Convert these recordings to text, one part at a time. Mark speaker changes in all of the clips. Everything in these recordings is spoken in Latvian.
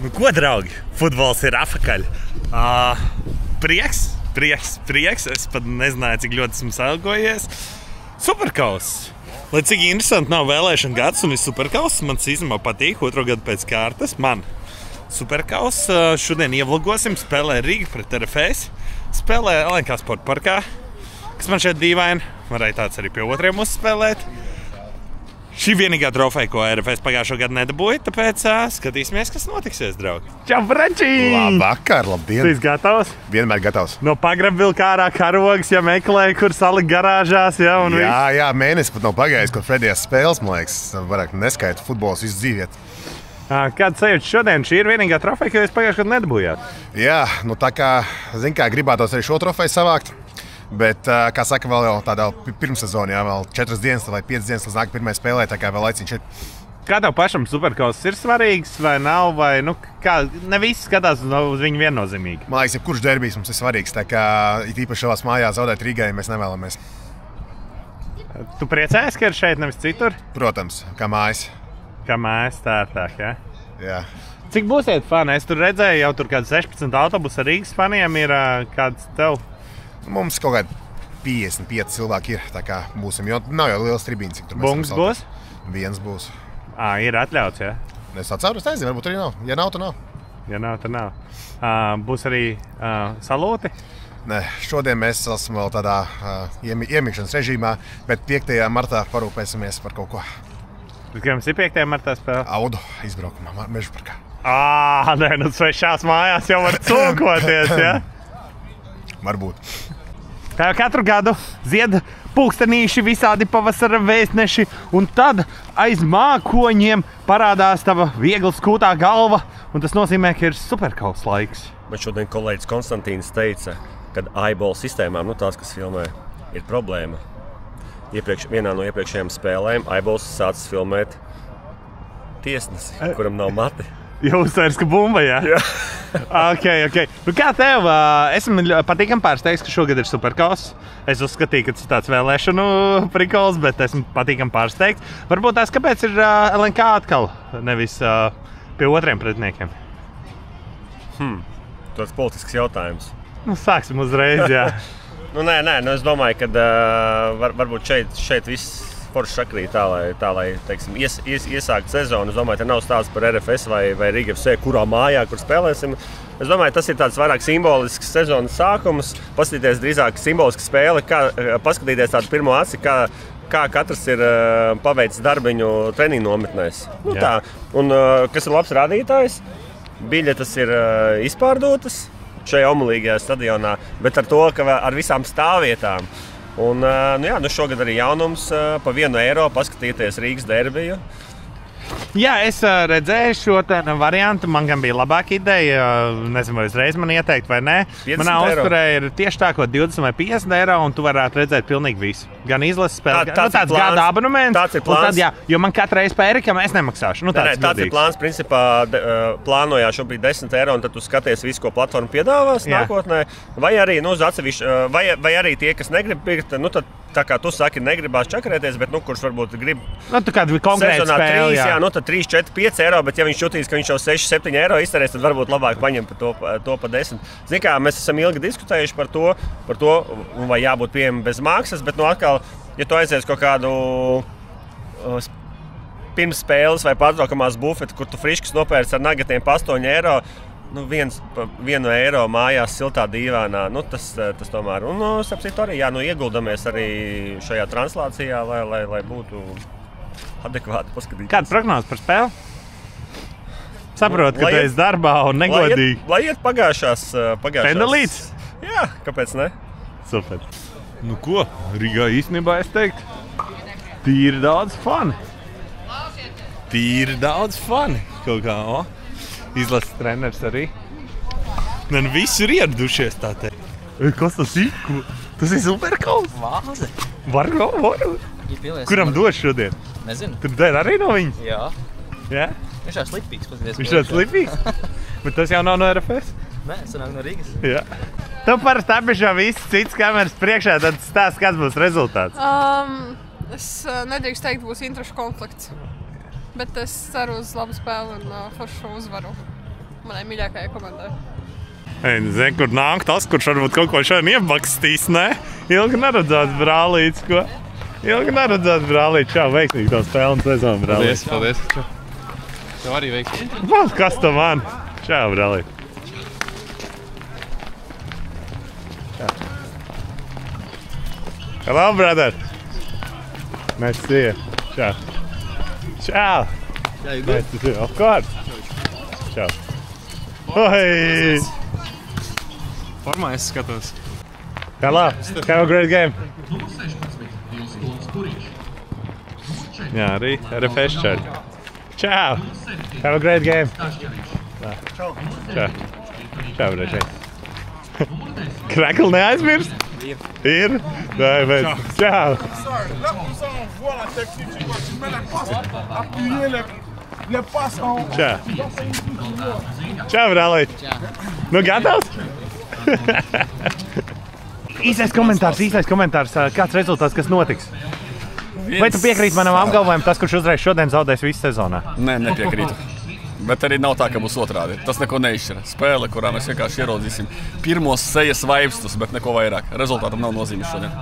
Speaker 1: Nu, ko, draugi? Futbols ir apakaļ. Prieks. Es pat nezināju, cik ļoti esmu salgojies. Superkauss. Lai cik interesanti nav vēlēšana gads un ir superkauss, man īstenībā patīk 2. gadu pēc kārtas. Man superkauss. Šodien ievlogosim, spēlē Riga pret RFS. Spēlē LNK sporta parkā, kas man šeit dīvaini. Varēja tāds arī pie otriem uzspēlēt. Šī vienīgā trofeja, ko RFS pagājušo gadu nedabūja, tāpēc skatīsimies, kas notiksies, draugi. Čau, Frančī!
Speaker 2: Labvakar, labdien!
Speaker 1: Tu esi gatavs?
Speaker 2: Vienmēr gatavs.
Speaker 1: No pagrabvilka ārā karogas, ja meklē, kur salikt garāžās, ja, un viss?
Speaker 2: Jā, mēnesis pat nav pagājis, kur Fredijas spēles, man liekas, vairāk neskaita futbols visu dzīviet.
Speaker 1: Kāda sajūta šodien? Šī ir vienīgā trofeja, ko jūs pagājušajā gadā nedabūjāt?
Speaker 2: Jā, nu tā kā, gribētos arī šo trofeju savākt. Bet, kā saka, vēl jau tādā pirmssezonā, vēl 4 dienas vai 5 dienas līdz nāk pirmajai spēlē, tā kā vēl laiciņš ir.
Speaker 1: Kā tev pašam superkauss ir svarīgs vai nav? Vai, ne visi skatās uz viņu viennozīmīgi?
Speaker 2: Man liekas, jebkurš derbijs mums ir svarīgs, tā kā it īpaši savās mājās zaudēt Rīgai mēs nevēlamies.
Speaker 1: Tu priecājies, ka ir šeit nevis citur?
Speaker 2: Protams, kā mājas.
Speaker 1: Kā mājas, tā ir tā, ja?
Speaker 2: Jā.
Speaker 1: Cik būsiet fani? Es tur redzēju, jau tur kāds 16 autobusu Rīgas faniem ir kāds tev.
Speaker 2: Mums kaut kādi 55 cilvēki ir, tā kā būsim, jo nav jau liels tribīns, cik tur mēs
Speaker 1: Bungs būs?
Speaker 2: Viens būs.
Speaker 1: Ir atļauts, ja?
Speaker 2: Es atceros, nezinu, varbūt arī nav. Ja nav, tad nav.
Speaker 1: Ja nav, tad nav. Būs arī salūti?
Speaker 2: Nē, šodien mēs esam vēl tādā iemikšanas režīmā, bet 5. martā parūpēsimies par kaut ko.
Speaker 1: Bet kā jums ir 5. martā spēle?
Speaker 2: Audu izbraukumā, mežu parkā.
Speaker 1: Nē, nu svešās mājās jau var cūkoties, ja?
Speaker 2: Varbūt.
Speaker 1: Kā jau katru gadu zied pulkstenīši, visādi pavasara vēstneši, un tad aiz mākoņiem parādās tava viegli skūtā galva, un tas nozīmē, ka ir superkauss laiks.
Speaker 3: Man šodien kolēģis Konstantīns teica, ka eyeball sistēmām, tās, kas filmē, ir problēma. Vienā no iepriekšējām spēlēm eyeballs sācis filmēt tiesnesi, kuram nav mati.
Speaker 1: Jau uzsvers, ka bumba, jā?
Speaker 3: Jā.
Speaker 1: Okay. Nu, kā tev? Esmu patīkam pārsteigts, ka šogad ir superkauss. Es uzskatīju, ka tas ir tāds vēlēšanu prikols, bet esmu patīkam pārsteigts. Varbūt tās, kāpēc ir LNK atkal, nevis pie otriem pretiniekiem?
Speaker 3: Tas politisks jautājums.
Speaker 1: Nu, sāksim uzreiz, jā.
Speaker 3: Nē, es domāju, ka varbūt šeit viss forši sakrīt tā, lai teiksim, iesākt sezonu. Es domāju, ka nav stāsts par RFS vai Riga FC, kurā mājā, kur spēlēsim. Es domāju, tas ir tāds vairāk simbolisks sezonas sākums. Paskatīties drīzāk simboliska spēle, paskatīties tādu pirmo aci, kā katrs ir paveicis darbiņu treniņu nometnēs. Tā. Un kas ir labs rādītājs, biļetes ir izpārdotas šajā omulīgajā stadionā, bet ar to, ka ar visām stāvvietām. Un, šogad arī jaunums pa €1 paskatīties Rīgas derbiju.
Speaker 1: Jā, es redzēju šo variantu. Man gan bija labāka ideja. Nezinu, vai uzreiz man ieteikt vai nē. Manā uzturē ir tieši tā, ko 20 vai 50 eiro, un tu varētu redzēt pilnīgi visu. Gan izlases spēli, gan tāds gada abonements.
Speaker 3: Tāds ir plāns.
Speaker 1: Tad, jo man katru reizi par Erikam es nemaksāšu.
Speaker 3: Tāds ir plāns. Principā plānojā šobrīd 10 eiro, un tad tu skaties visu, ko platforma piedāvās nākotnē. Vai arī, vai arī tie, kas negrib pirkt, tad tā kā tu saki, negribās čakarēties, bet kurš varbūt grib
Speaker 1: tu kādu konkrētu spēli,
Speaker 3: jā, tad 3, 4, 5 eiro, bet ja viņš jutīs, ka viņš jau 6, 7 eiro izterēs, tad varbūt labāk paņem to pa 10. Zini kā, mēs esam ilgi diskutējuši par to, vai jābūt pieejami bez maksas, bet atkal, ja tu aizies kaut kādu pirms spēles vai pārtraukamās bufeti, kur tu friškas nopērci ar nagatiem pa 8 eiro, 1 eiro mājās siltā dīvānā, tas tomēr. Un, starp citu arī, ieguldamies arī šajā translācijā, lai būtu adekvāti paskatīt.
Speaker 1: Kāda prognoze par spēli? Saprotu, ka tu esi darbā un negodīgi.
Speaker 3: Lai iet pagājušās.
Speaker 1: Pendalīts?
Speaker 3: Jā, kāpēc ne?
Speaker 1: Super. Nu ko, Rīgā īstenībā es teiktu, tīri daudz fani. Kaut kā, Izlases treneris arī. Visi ir ieradušies, tā teikt. Kas tas ir? Tas ir superkauss.
Speaker 4: Vāze.
Speaker 1: Varu. Kuram došu šodien?
Speaker 4: Nezinu.
Speaker 1: Tur der arī no viņas?
Speaker 4: Jā.
Speaker 1: Jā?
Speaker 4: Viņš tāds slipīgs, paskaties.
Speaker 1: Viņš tāds slipīgs? Bet tas jau nav no RFS?
Speaker 4: Nē, sanāk no Rīgas.
Speaker 1: Jā. Tu parasti apbišo viss cits kameras priekšā, tad stāst, kāds būs rezultāts.
Speaker 5: Es nedrīkst teikt, būs interešu konflikts. Bet es ceru uz labu spēli un foršu uzvaru. manai mīļākajai komandai.
Speaker 1: Zini, kur nāk tas, kurš varbūt kaut ko šodien iebakstīs, ne? Ilgi neredzēts brālītis, ko? Ilgi neredzēts brālītis. Čau, veiksmīgi to spēli un sezonu, brālītis.
Speaker 6: Paldies. Tev arī veiksmīgi.
Speaker 1: Kas tam man? Čau, brālītis. Hello, brother. Nice to see you. Ciao. Ciao.
Speaker 4: Yeah, you good?
Speaker 1: Nice to see you. Of course. Ciao. Oi!
Speaker 6: Formā es skatos.
Speaker 1: Hello. Have a great game. Jā, arī RFS čaļi. Ciao. Have a great game. Ciao. Ciao. Ciao, brāļ. Krekli neaizmirst? Ir? Nē, bet. Ciao. Ciao. Ciao, brālīt. Nu, gatavs? Īsais komentārs. Kāds rezultāts, kas notiks? Vai tu piekrīti manam apgalvojumam, tas, kurš uzreiz šodien zaudēs visu sezonā?
Speaker 7: Nē, nepiekrītu. Bet arī nav tā, ka būs otrādi. Tas neko neizšķira. Spēle, kurā mēs vienkārši ieraudzīsim pirmos sejas vaipstus, bet neko vairāk. Rezultātam nav nozīmes šodien.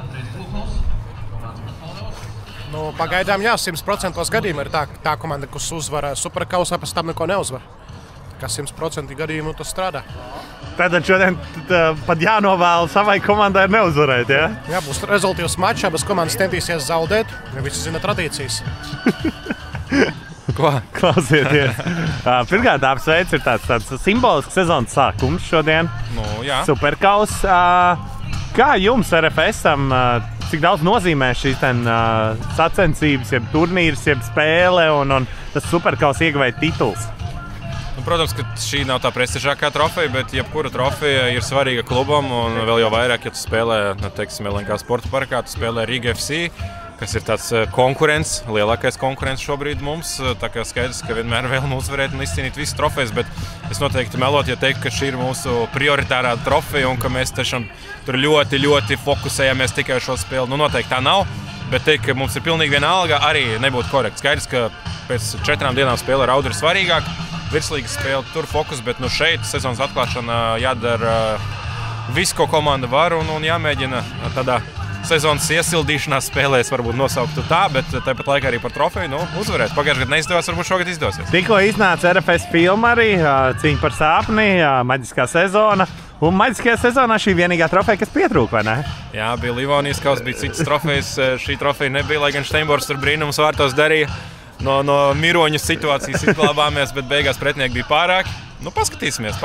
Speaker 8: Nu, pagaidām, jā, 100% gadījumā ir tā komanda, kas uzvar Superkausā, pēc tam neko neuzvar. Kā 100% gadījumu tas strādā.
Speaker 1: Tātad šodien pat jānovēl savai komandai neuzvarēt, ja?
Speaker 8: Jā, būs rezultīvs mačs, abas komandas centīsies zaudēt, jo visi zina tradīcijas.
Speaker 1: Ko? Klausieties. Pirmkārt, apsveic, ir tāds simbolisks sezonas sākums šodien.
Speaker 6: Nu, jā.
Speaker 1: Superkaus. Kā jums RFS-am, cik daudz nozīmē šīs sacensības, jeb turnīrs, jeb spēle un tas Superkaus ieguvēja tituls?
Speaker 6: Nu, protams, ka šī nav tā prestižākā trofeja, bet jebkura trofeja ir svarīga klubam un vēl jau vairāk, ja tu spēlē, teiksim, LNK sporta parkā, tu spēlē Riga FC, kas ir tāds konkurents, lielākais konkurents šobrīd mums. Tā kā skaidrs, ka vienmēr vēlam uzvarēt un izcīnīt visas trofejas, bet es noteikti melot, ja teiktu, ka šī ir mūsu prioritārā trofeja un ka mēs tiešām tur ļoti fokusējamies tikai uz šo spēli. Nu, noteikti tā nav, bet teikt, ka mums ir pilnīgi vienalga, arī nebūtu korekti. Skaidrs, ka pēc 4 dienām spēle ar Audru ir svarīgāk, virslīgas spēle, tur fokus, bet nu šeit sezonas atklāšana jādara visu, ko komanda var un jāmēģina tādā sezonas iesildīšanās spēlēs varbūt nosauktu tā, bet tāpat laikā arī par trofeju uzvarēt. Pagājušajā gadā neizdevās, varbūt šogad izdosies.
Speaker 1: Tikko iznāca RFS filma arī, Cīņa par sāpni, maģiskā sezona. Un maģiskajā sezonā šī vienīgā trofeja, kas pietrūka, vai ne?
Speaker 6: Jā, bija Livonijas kauss, bija citas trofejas. Šī trofeja nebija, lai gan Steinbors tur brīnums vārtos darīja. No miroņu situācijas izglābāmies, bet beigās pretinieki bija pārāki. Nu, paskatīsimies.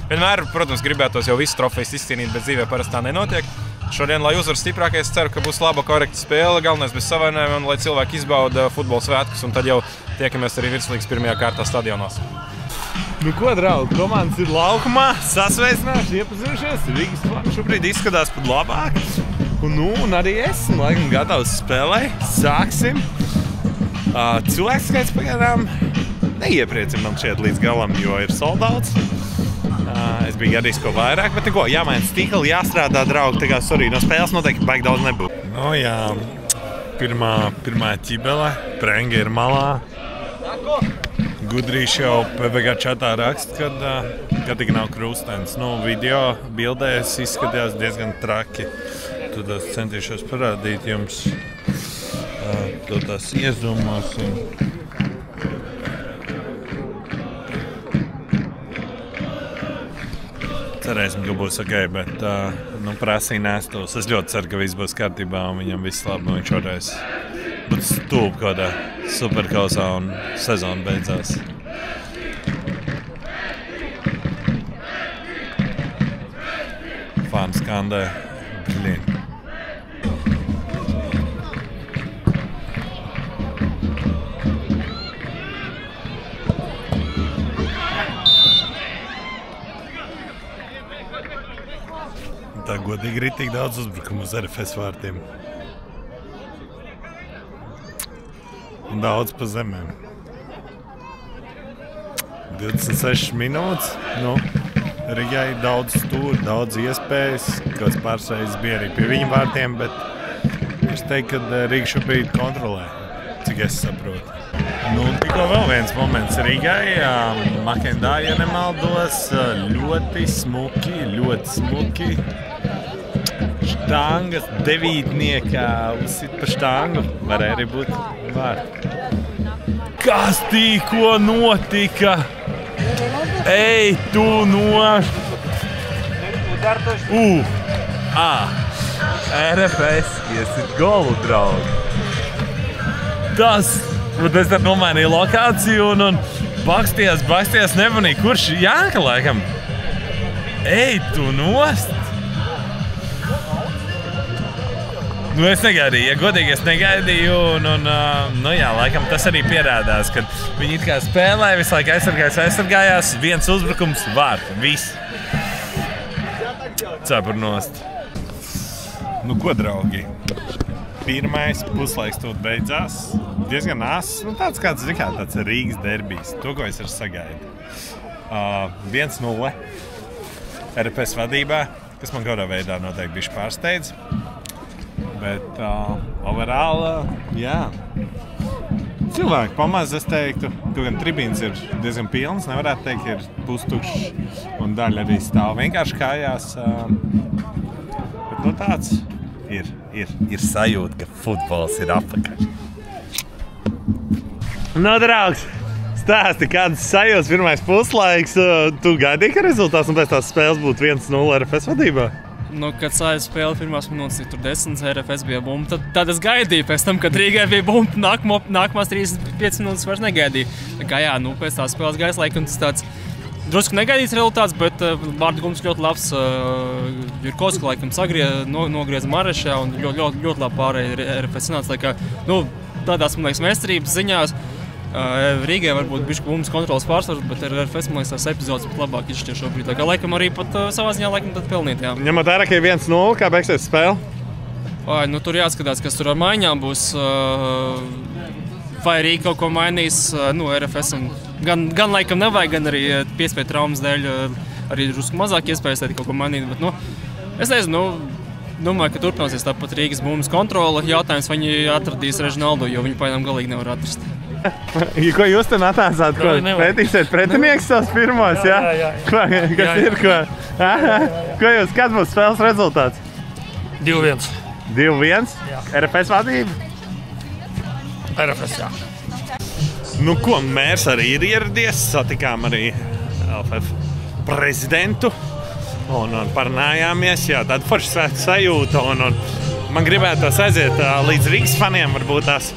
Speaker 6: Vienmēr, protams, gribētos jau visu trofejas izcīnīt, bet dzīvē parasti tā nenotiek. Šodien, lai uzvar stiprākais, ceru, ka būs laba, korekta spēle, galvenais bez savainojumiem, un lai cilvēki izbauda futbola svētkus, un tad jau tiekamies arī virslīgas pirmajā kārtā stadionos.
Speaker 1: Nu ko, draugi, komandas ir laukumā, sasveicinājuši, iepazinušies. Rīgas plāna šobrīd izskatās pat labāk. Un arī esmu laikam gatavs spēlē. Sāksim. Cilvēks skaits pagaidām neiepriecina man šeit līdz galam, jo ir sold outs. Es biju gadījis ko vairāk, bet neko, jāmaina stikli, jāstrādā, draugi. Tā kā, sorry, no spēles noteikti baigi daudz nebūtu. Nu jā, pirmā ķibele, Prenga ir malā. Gudrīši jau PBG čatā raksta, kad tik nav krustens. Nu, video bildēs izskatījās diezgan traki. Tad es centīšos parādīt jums. To tās iezūmosim. Cerēsim, ka būs ok, bet prasīja nēstos. Es ļoti ceru, ka viss būs kārtībā un viņam viss labi. Viņš varēs būt stulbi kādā Superkausā un sezona beidzās. Fani skandē. Blin. Tā godīgi ir tik daudz uzbrukumu uz RFS vārtiem. Un daudz pa zemēm. 26 minūtes. Nu, Rigai daudz stūri, daudz iespējas. Kāds pārsreiz bija arī pie viņa vārtiem, bet es teiktu, ka Riga šobrīd kontrolē. cik es saprotu. Nu, tikko vēl viens moments Rīgai. Makendā, ja nemaldos, ļoti smuki. Štangas devītniekā uzsit pa štangu. Varēja arī būt vārdi. Kas tikko notika? Ej, tu noš! RFS iesit golu, draugi. Tas, es tad nomainīju lokāciju un bakstījās, nemanīju, kurš Jānka laikam. Ej, tu nost! Nu, es negaidīju, ja godīgi es negaidīju, nu jā, laikam tas arī pierādās, kad viņi it kā spēlē, visu laiku aizsargājās, viens uzbrukums, viss. Cepur nost. Nu, ko, draugi? Pirmais puslaiks tūlīt beidzās. Diezgan āss, tāds kāds Rīgas derbijs, to, ko es arī sagaidu. 1-0 RFS vadībā, kas man kādā veidā noteikti bišķi pārsteidz. Bet overall, jā. Cilvēki pamaz, es teiktu, ka gan tribīns ir diezgan pilns, nevarētu teikt, ir pustukšs un daļa arī stāv vienkārši kājās. Bet nu tāds ir sajūta, ka futbols ir apakaļ. Nu, draugs, stāsti, kādas sajūtas pirmais puslaiks. Tu gaidīji, ka rezultāts un pēc tās spēles būtu 1-0 RFS vadībā?
Speaker 9: Nu, kad sāja spēle pirmās minūtes, tur 10 RFS bija bumba, tad es gaidīju. Pēc tam, kad Rīgai bija bumba, nākamās 35 minūtes vairs negaidīju. Tā kā jā, nu, pēc tās spēles gaisa laikam tas tāds drusku negaidīts rezultāts, bet vārdgums ļoti labs. Jurkovska laikam nogrieza Marešā un ļoti labi pārēja RFS sanāca. Tā kā, nu, tādās, man liekas, meistarības ziņās Rīgai varbūt bišķi bumbas kontrolas pārsvars, bet ar RFS, man liekas, tās epizodes pat labāk izšķir šobrīd. Tā kā laikam arī pat savā ziņā laikam tad pelnīt, jā.
Speaker 1: Ņemot vērā, ka ir 1-0, kā beigsies spēle?
Speaker 9: Nu, tur jāskatās, kas tur ar maiņām būs. Vai Rīga kaut ko mainīs, nu, RFS. Gan laikam nevajag, gan arī piespēja traumas dēļ arī drusku mazāk iespējas kaut ko mainīt. Bet, nu, es nezinu, domāju, ka turpināsies tāpat Rīgas bumbas kontrola. Jautājums, vai viņi atradīs Režinaldo, jo viņi painām galīgi nevar atrast.
Speaker 1: Ko jūs te atnācāt? Pētīsiet pretinieks savus pirmos, jā? Kas ir, ko? Kāds būs spēles rezultāts?
Speaker 10: 2-1.
Speaker 1: 2-1? RFS vadība?
Speaker 10: RFS, jā.
Speaker 1: Nu ko, mērs arī ir ieradies, satikām arī LFF prezidentu un parunājāmies, jā, tāda forša svētku sajūta un man gribētos aiziet līdz Rīgas faniem, varbūt tās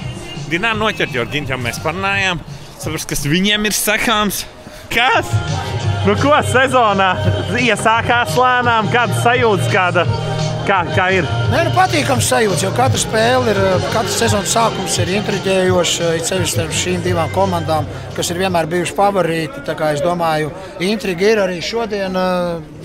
Speaker 1: Dinām noķert, jo ar Gintu jau mēs parunājām, saprast, kas viņiem ir sakāms. Kas? Nu ko, sezonā iesākās lēnām, kāda sajūtas, kā ir?
Speaker 11: Nē, nu patīkams sajūtas, jo katra spēle ir, katrs sezonas sākums ir intriģējošs, it sevišķi starp šīm divām komandām, kas ir vienmēr bijuši favorīti. Tā kā es domāju, intriga ir arī šodien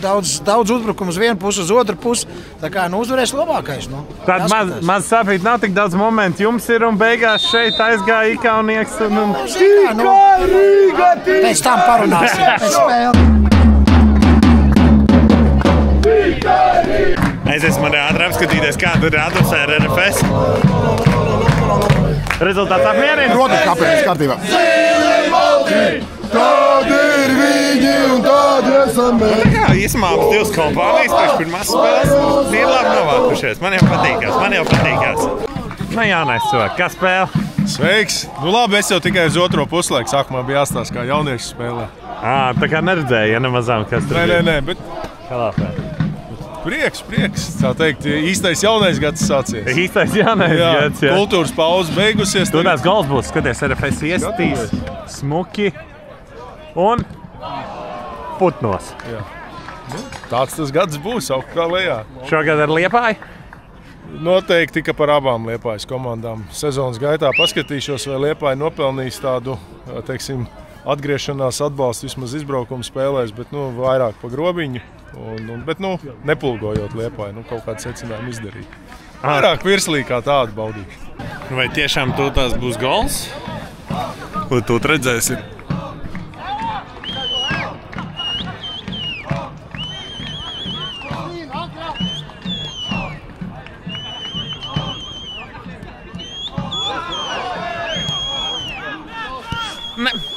Speaker 11: daudz uzbrukumu uz vienu pusi, uz otru pusi. Tā kā nu uzvarēs labākais. Nu.
Speaker 1: Tad maz sapīt, nav tik daudz momentu jums ir un beigās šeit aizgāja Ikaunieks un Rīga!
Speaker 11: Pēc tam parunāsim, pēc spēle.
Speaker 1: Aiziesim arī ātri apskatīties, kāda ir atmosfēra RFS. Rezultāts apmierina?
Speaker 2: Protams, kāpēc kārtībā. Tādi ir viņi un tādi esam mēs.
Speaker 1: Tā kā īsumā divas kompānijas pēc pirmās spēles ir labi novākušies. Man jau patīkās. Nu jaunais cilvēks, kā spēle?
Speaker 12: Sveiks! Nu labi, es jau tikai uz otro puslaiku sākumā bija jāstāsta, kā jaunieši spēlē.
Speaker 1: Tā kā neredzēja, ja nemazām kas tur bija.
Speaker 12: Nē, bet... Prieks, tā teikt, īstais jaunais gads sācies.
Speaker 1: Īstais jaunais gads, jā.
Speaker 12: Kultūras pauze beigusies.
Speaker 1: Tur tās gols būs, skaties, RFS iestīs, smuki un putnos.
Speaker 12: Jā. Tāds tas gads būs, augstā lejā.
Speaker 1: Šogad ar Liepāju?
Speaker 12: Noteikti, ka par abām Liepājas komandām. Sezonas gaitā paskatīšos, vai Liepāja nopelnīs tādu, teiksim, atgriešanās atbalstu vismaz izbraukuma spēlēs, bet vairāk pa grobiņu. Bet nepulgojot Liepāju, kaut kādu secinājumu izdarīt. Vairāk virslī kā tādu baudīt.
Speaker 1: Vai tiešām tās būs gols? Ko tu redzēsi?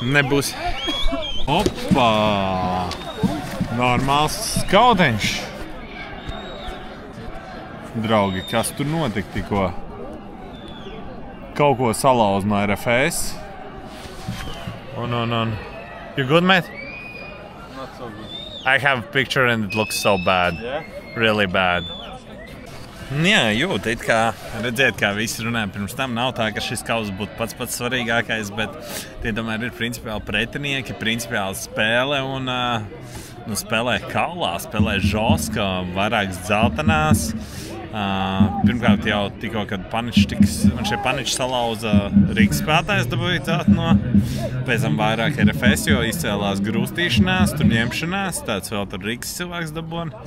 Speaker 1: Nebūs. Opa! Normāls skautiņš. Draugi, kas tur notika tikko? Kaut ko salauz no RFS. Un. You good, mate?
Speaker 6: Not so good.
Speaker 1: I have a picture and it looks so bad.
Speaker 6: Yeah?
Speaker 1: Really bad. Jā, jūt, it kā redzēt, kā visi runāja pirms tam. Nav tā, ka šis kauss būtu pats svarīgākais, bet tie tomēr ir principiāli pretinieki, principiāli spēle un spēlē kaulā, spēlē žoska, vairākas dzeltenās. Pirmkārt jau tikko, kad Paničs salauza Rīgas spēlētājs dabūja dzelteno, pēc tam vairāk RFS, jo izcēlās grūstīšanās, tur ņemšanās, tāds vēl tur Rīgas cilvēks dabūna.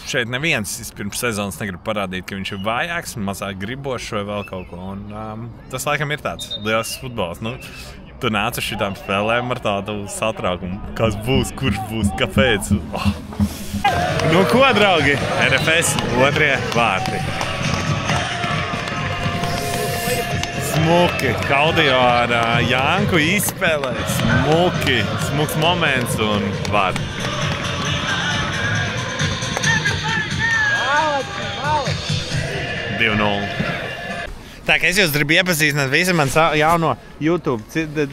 Speaker 1: Šeit neviens pirms sezonas negrib parādīt, ka viņš ir vājāks un mazāk gribošs vai vēl kaut ko. Un, tas laikam ir tāds liels futbols. Nu, tu nāc uz šitām spēlēm ar tādu satraukumu. Kas būs, kurš būs, kāpēc? Oh. Nu ko, draugi? RFS otrie vārti. Smuki. Kaudio ar Janku izspēlē. Smuki. Smuks moments un vārti. 2-0. Tā kā es jūs gribu iepazīstināt visi man jauno YouTube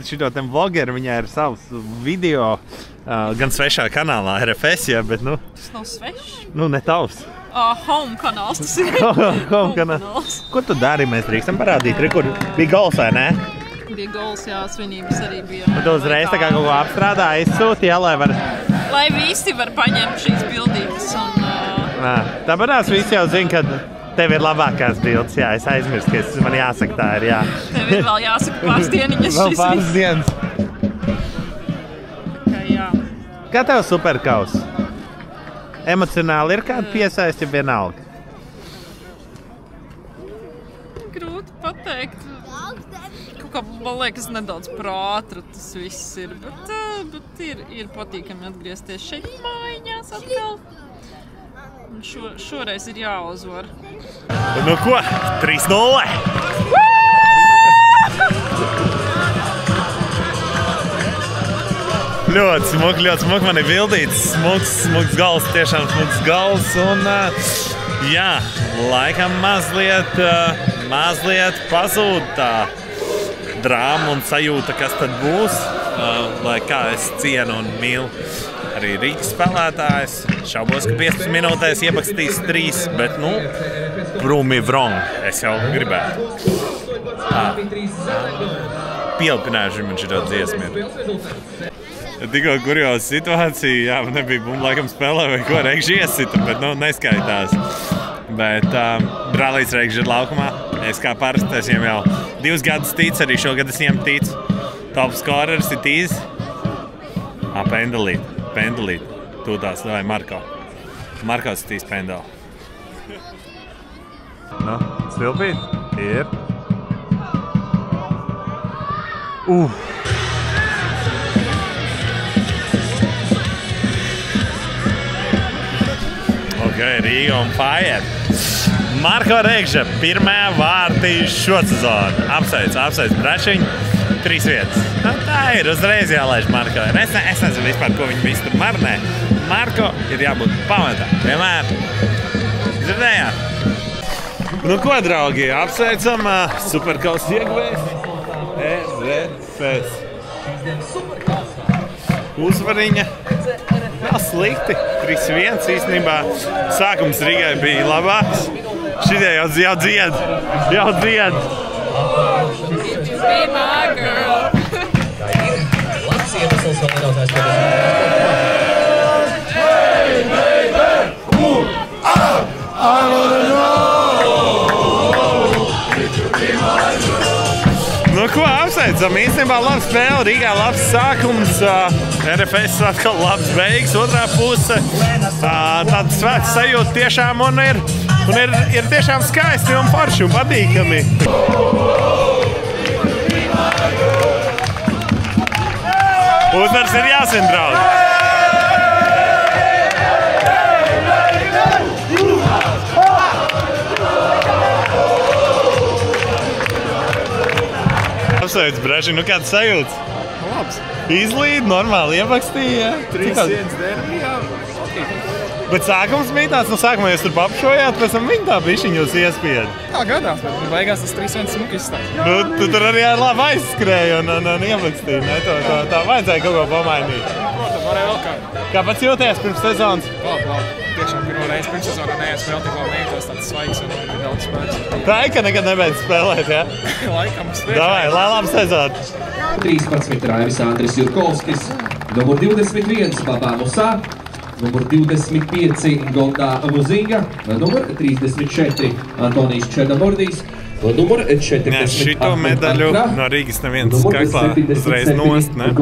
Speaker 1: šito tem vlogeru, viņai ir savs video, gan svešā kanālā RFS, jā, bet nu...
Speaker 5: Tas nav svešs?
Speaker 1: Nu, ne tavs.
Speaker 5: Home kanāls tas ir.
Speaker 1: Home kanāls. Ko tu dari, mēs drīkstam parādīt? Kur bija gols, vai ne?
Speaker 5: Bija gols, jā, svinības arī bija.
Speaker 1: Un tu uzreiz tā kā kaut ko apstrādā, izsūti, jā, lai var...
Speaker 5: Lai visi var paņemt šīs bildības un...
Speaker 1: Tāpēc visi jau zina, ka tev ir labākās bildes, jā, es aizmirstu, ka man jāsaka tā ir, jā.
Speaker 5: Tev ir vēl jāsaka pāris dieniņas
Speaker 1: vēl pāris dienas.
Speaker 5: Jā.
Speaker 1: Kā tev superkaus? Emocionāli ir kāda piesaisti vienalga?
Speaker 5: Grūti pateikt. Kaut kā, man liekas, nedaudz prātru tas viss ir, bet ir patīkami atgriezties šeit mājiņās atkal. Un šoreiz ir jāuzvar.
Speaker 1: Nu ko? 3-0! Ļoti smuki man ir bildīts. Smuks gals, tiešām smuks gals. Un jā, laikam mazliet pazūd tā drāma un sajūta, kas tad būs. Lai kā es cienu un mīlu arī Rīgas spēlētājs. Šaubos, ka 15 minūtēs iebakstīs 3, bet, nu, prove me wrong. Es jau gribētu. Pielpināšu man šito dziesmu. Tikko kurioza situācija, jā, man nebija bumba laikam spēlē vai ko, Reikši iesita, bet, nu, neskaitās. Bet brālīts Reikši ir laukumā. Es kā parasti, es viņam jau 2 gadus ticu, arī šogad es viņam ticu. Top scorers ir Tīz. Pendelīt. Tūtās, vai Marko. Markos Tīs pendeli. Nu, svilpīt? Ir. Ok, Rīga on fire. Marko Reikša, pirmā vārtī šo sezonu. Apsveic Bračiņu. 3 vietas. Nu, tā ir, uzreiz jālaiž Marko. Es nezinu vispār, ko viņi visi tur marnē. Marko ir jābūt pamatā. Vienmēr. Dzirdējāt? Nu ko, draugi, apsveicam superkaus ieguvējs. RFS. Uzvariņa. Nav slikti. 3-1 īstenībā. Sākums Rīgai bija labāks. Šitie jau dzied. Be my girl.
Speaker 10: Let's see if this will sell those guys. Hey, baby, ooh, I wanna know. Be my girl.
Speaker 1: Nu ko, apsveicam. Īstenībā labs spēle, Rīgā labs sākums, RFS atkal labs beigas, otrā puse. Tāda svēta sajūta tiešām un ir tiešām skaisti un forši un patīkami. Uzvars ir jāsien, draugi! Apsveic, Breži, nu kāds sajūts?
Speaker 12: Labs.
Speaker 1: Izlīd, normāli iepakstīja.
Speaker 12: 3-1 derbijā.
Speaker 1: Bet sākums bija tāds, nu sākumā jūs tur papšojāt, pēc tam viņi tā bišķiņ jūs iespied.
Speaker 9: Tā gadās, bet beigās tas 3-1 smuki izstāst.
Speaker 1: Nu, tu tur arī labi aizskrēji un iepakstīji, ne? Tā vajadzēja kaut ko pamainīt.
Speaker 9: Protams, varēja vēl kā.
Speaker 1: Kāpēc jūties pirms sezonas?
Speaker 9: Labi. Tiešām pirmo reizi pirms sezonā neiespēl tik labi nejūtos tāds svaigs un daudz spēks.
Speaker 1: Tā ir, ka nekad nebeidz spēlēt, ja?
Speaker 9: Laikam spēlēt.
Speaker 1: Davai, lai labi sezonu.
Speaker 10: 13 Raivis Andris Jurkovskis, numur 21 Babā Musā, numur 25 Goldā Muzinga, numur 34 Antonijs Černamordijs, numur 40
Speaker 1: Nē, šito medaļu no Rīgas neviens kaklā uzreiz nost, ne?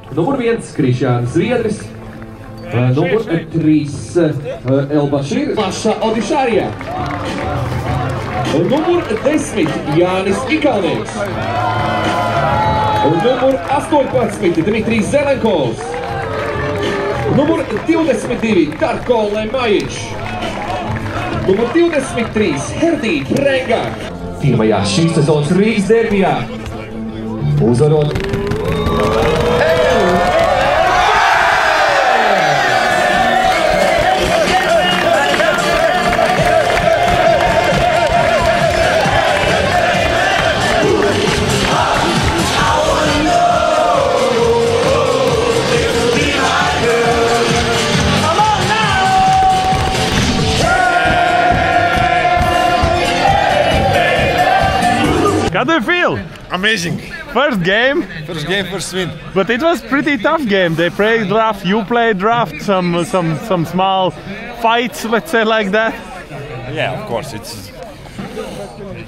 Speaker 10: Numur 1 Krišjāns Zviedris, numur 3 Elbašir Maša Odišārija, numur 10 Jānis Ikalnieks, numur 18 Dmitrijs Zelenkovs, numur 22 Darko Lemajič, numur 23 Herdī Prenga. Pirmajā šīs sezonas Rīgas derbijā uzvarot
Speaker 1: How do you feel?
Speaker 12: Amazing.
Speaker 1: First game?
Speaker 12: First game, first win.
Speaker 1: But it was pretty tough game. They played rough, you played rough, some small fights, let's say like that.
Speaker 12: Yeah, of course. It's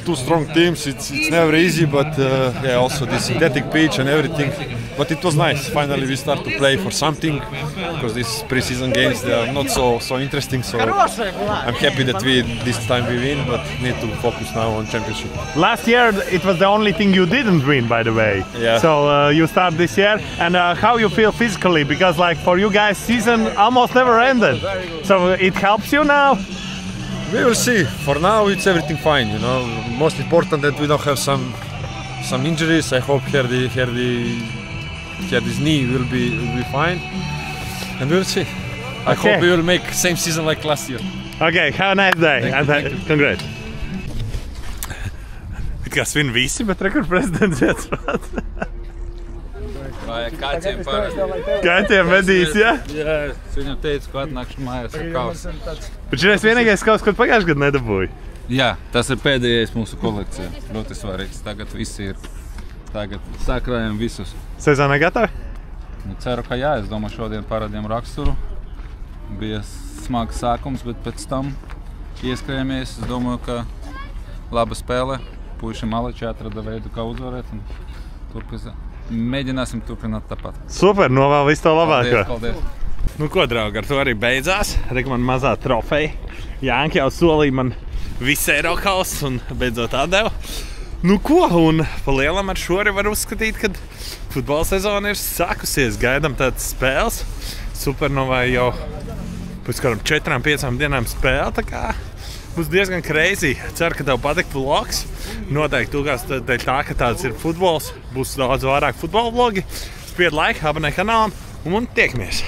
Speaker 12: two strong teams. It's never easy, but yeah, also the synthetic pitch and everything. But it was nice. Finally, we start to play for something because these pre-season games they are not so interesting. So I'm happy that this time we win, but need to focus now on championship.
Speaker 1: Last year it was the only thing you didn't win, by the way.
Speaker 12: Yeah.
Speaker 1: So you start this year, and how you feel physically? Because like for you guys, season almost never ended. So it helps you now.
Speaker 12: We will see. For now, it's everything fine. You know, most important that we don't have some injuries. I hope his knee will be fine, and we'll see. I hope we will make same season like last year.
Speaker 1: Okay, have a nice day.
Speaker 12: Thank you.
Speaker 1: Congrats. Kas vien visi, bet rekur prezidents iesprāt.
Speaker 13: Vai kaķiem parasti?
Speaker 1: Kaķiem vedīs, ja?
Speaker 13: Jā, es viņam teicu, ka atnākšu mājās ar kausu.
Speaker 1: Bet šis vienīgais kauss, ko pagājušajā gadā nedabūji.
Speaker 13: Jā, tas ir pēdējais mūsu kolekcijā. Ļoti svarīgs. Tagad visi ir. Tagad sakrājam visus.
Speaker 1: Sezonā gatavi?
Speaker 13: Nu, ceru, ka jā. Es domāju, šodien parādījām raksturu. Bija smags sākums, bet pēc tam ieskrējamies. Es domāju, ka laba spēle. Puiši maleči atrada veidu, kā uzvarēt. Mēģināsim turpināt tāpat.
Speaker 1: Super, novēl visu to labāko.
Speaker 13: Paldies.
Speaker 1: Nu ko, draugi, ar to arī beidzās. Reku man mazā trofeja. Jānki jau solīja man visu Eirokausu un beidzot atdeva. Nu ko, un pa lielam ar šo arī var uzskatīt, ka futbola sezona ir sākusies. Gaidām tādas spēles. Supernovai jau pēc kādām 4-5 dienām spēle, tā kā būs diezgan crazy. Ceru, ka tev patika vlogs. Noteikti tūkās dēļ tā, ka tāds ir futbols. Būs daudz vairāk futbola vlogi. Spied laiku, abonē kanālam un tiekamies!